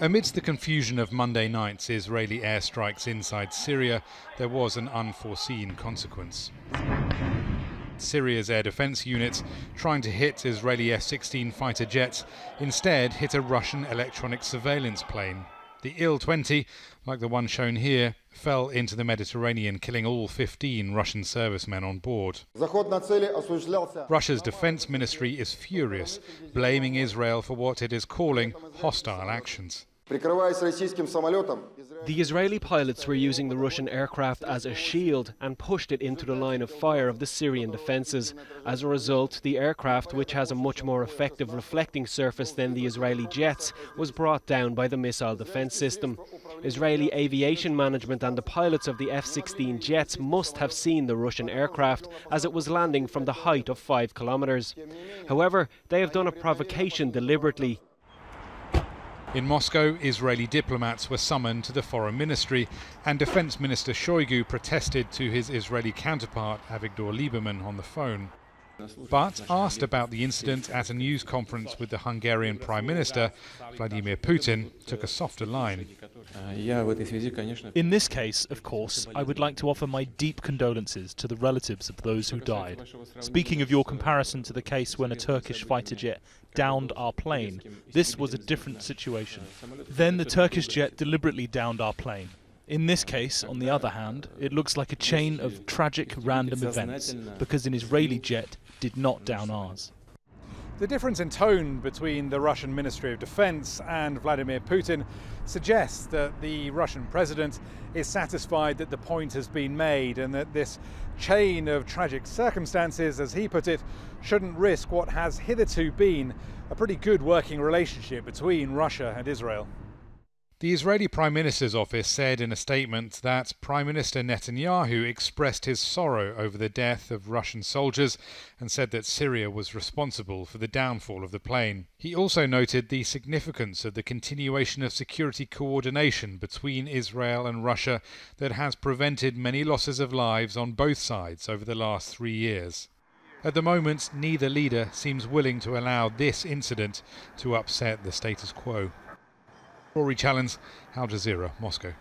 Amidst the confusion of Monday night's Israeli airstrikes inside Syria, there was an unforeseen consequence. Syria's air defense units, trying to hit Israeli F-16 fighter jets, instead hit a Russian electronic surveillance plane. The Il-20, like the one shown here, fell into the Mediterranean, killing all 15 Russian servicemen on board. Russia's defense ministry is furious, blaming Israel for what it is calling hostile actions. The Israeli pilots were using the Russian aircraft as a shield and pushed it into the line of fire of the Syrian defences. As a result, the aircraft, which has a much more effective reflecting surface than the Israeli jets, was brought down by the missile defence system. Israeli aviation management and the pilots of the F-16 jets must have seen the Russian aircraft as it was landing from the height of 5 kilometres. However, they have done a provocation deliberately. In Moscow, Israeli diplomats were summoned to the foreign ministry, and Defence Minister Shoigu protested to his Israeli counterpart Avigdor Lieberman on the phone. But asked about the incident at a news conference with the Hungarian Prime Minister, Vladimir Putin took a softer line. In this case, of course, I would like to offer my deep condolences to the relatives of those who died. Speaking of your comparison to the case when a Turkish fighter jet downed our plane, this was a different situation. Then the Turkish jet deliberately downed our plane. In this case, on the other hand, it looks like a chain of tragic random events, because an Israeli jet did not down ours. The difference in tone between the Russian Ministry of Defense and Vladimir Putin suggests that the Russian president is satisfied that the point has been made and that this chain of tragic circumstances, as he put it, shouldn't risk what has hitherto been a pretty good working relationship between Russia and Israel. The Israeli Prime Minister's office said in a statement that Prime Minister Netanyahu expressed his sorrow over the death of Russian soldiers and said that Syria was responsible for the downfall of the plane. He also noted the significance of the continuation of security coordination between Israel and Russia that has prevented many losses of lives on both sides over the last 3 years. At the moment, neither leader seems willing to allow this incident to upset the status quo. Rory, Challands, Al Jazeera, Moscow.